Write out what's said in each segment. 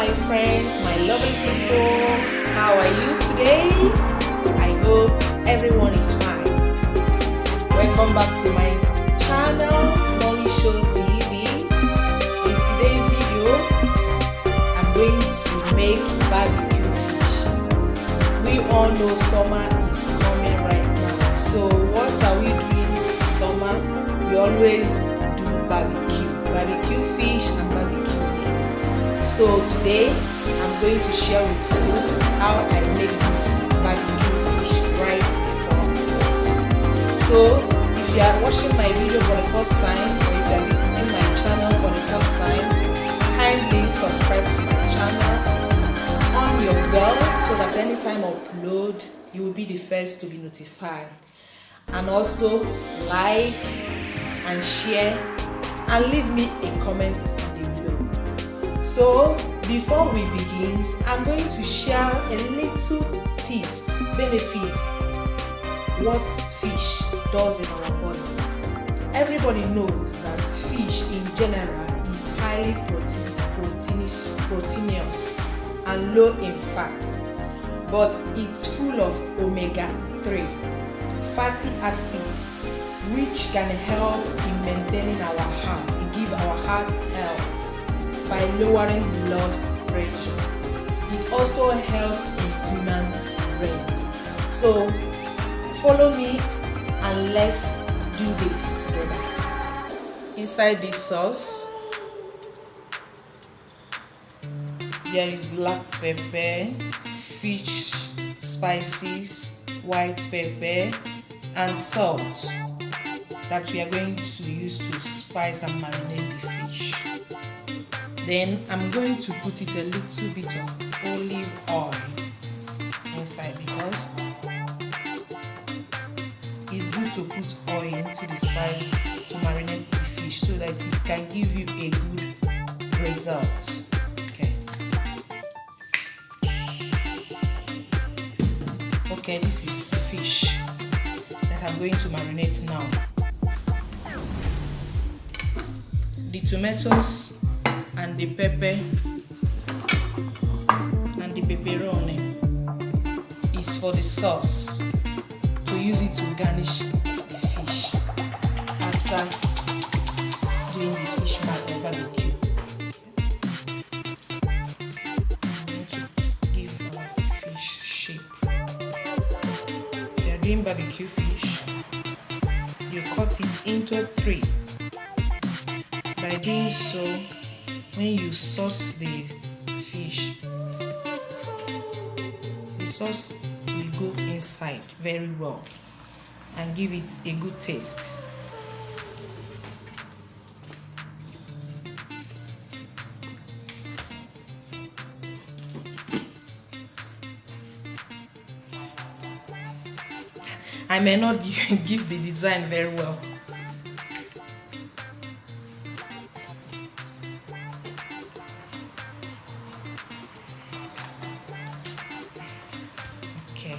my friends, my lovely people. How are you today? I hope everyone is fine. Welcome back to my channel, Money Show TV. In today's video, I'm going to make barbecue fish. We all know summer is coming right now. So what are we doing in summer? We always do barbecue fish and barbecue meat. So today I'm going to share with you how I make this barbecue fish right before us. So if you are watching my video for the first time, or if you are visiting my channel for the first time, kindly subscribe to my channel, on your bell so that anytime I upload you will be the first to be notified, and also like and share and leave me a comment below. So before we begin, I'm going to share a little tips, benefits, what fish does in our body. Everybody knows that fish in general is highly proteinous and low in fat, but it's full of omega-3 fatty acid, which can help in maintaining our heart and give our heart health by lowering blood pressure. It also helps in human brain. So follow me and let's do this together. Inside this sauce there is black pepper, fish spices, white pepper and salt that we are going to use to spice and marinate the fish. Then I'm going to put it a little bit of olive oil inside, because it's good to put oil into the spice to marinate the fish so that it can give you a good result. Okay, this is the fish that I'm going to marinate now. The tomatoes and the pepper and the pepperoni is for the sauce, to use it to garnish the fish after doing the fish barbecue. I'm going to give our fish shape. If you are doing barbecue fish, you cut it into 3. By doing so, when you sauce the fish, the sauce will go inside very well and give it a good taste. I may not give the design very well. Okay.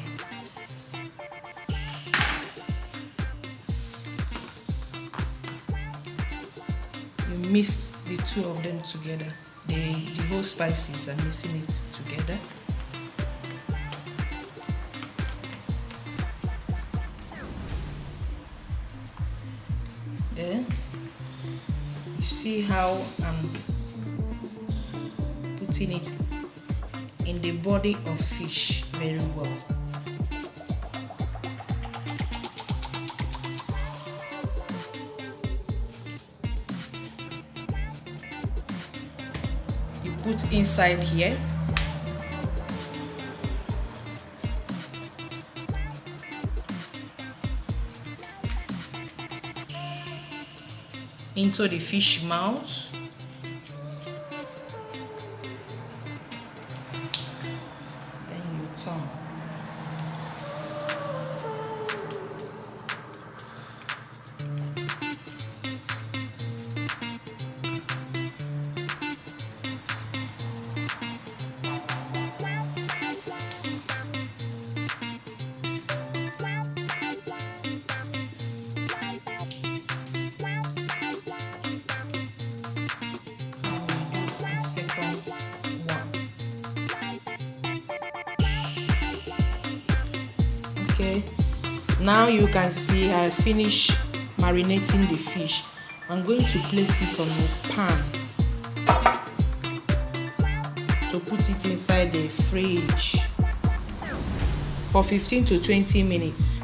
You mix the two of them together. The whole spices are mixing it together. Then you see how I'm putting it in the body of fish very well. You put inside here. Into the fish mouth. Then you turn. Second one. Now you can see I finished marinating the fish. I'm going to place it on a pan to put it inside the fridge for 15 to 20 minutes.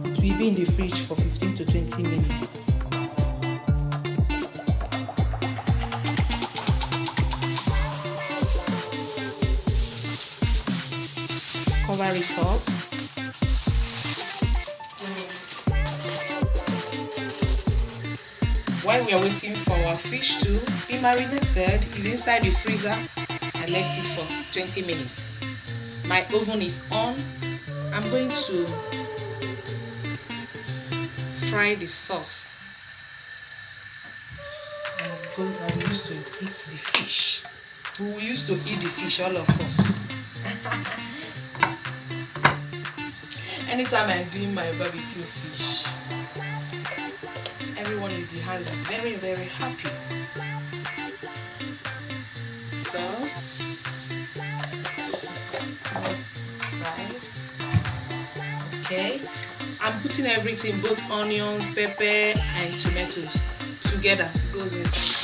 It will be in the fridge for 15 to 20 minutes. Cover it up. While we are waiting for our fish to be marinated, it's inside the freezer. I left it for 20 minutes. My oven is on. I'm going to fry the sauce. I'm used to eat the fish. We used to eat the fish, all of us. Anytime I'm doing my barbecue fish, everyone in the house is very, very happy. So, okay, I'm putting everything, both onions, pepper, and tomatoes together. It goes inside.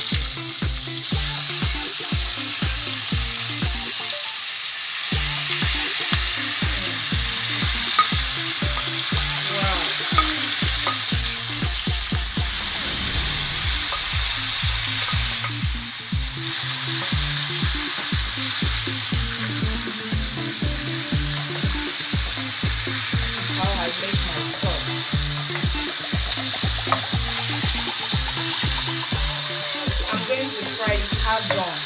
I'm going to fry it half done.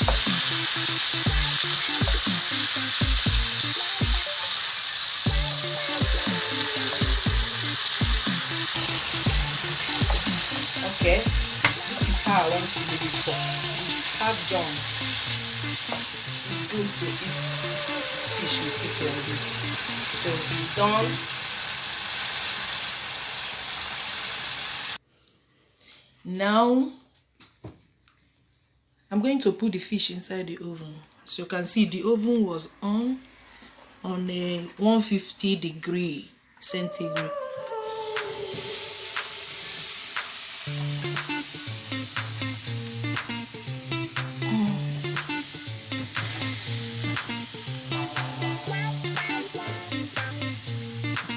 Okay, this is how I want to do it for. It's half done. It's good to eat fish with it like this. So it's done. Now I'm going to put the fish inside the oven. So you can see the oven was on a 150 degree centigrade.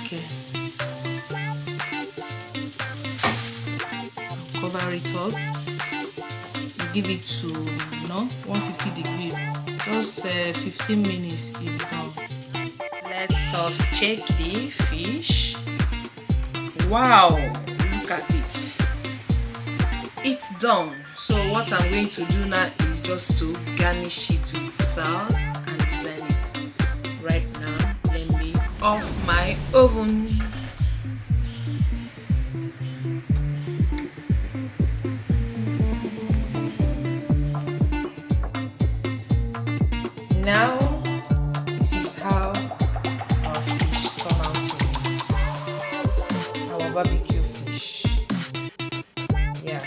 Okay. Cover it up. Give it to 150 degree. Just 15 minutes is done. Let us check the fish. Wow, look at it. It's done. So what I'm going to do now is just to garnish it with sauce and design it. Right now, let me off my oven. Now, this is how our fish turn out to be. Our barbecue fish. Yeah.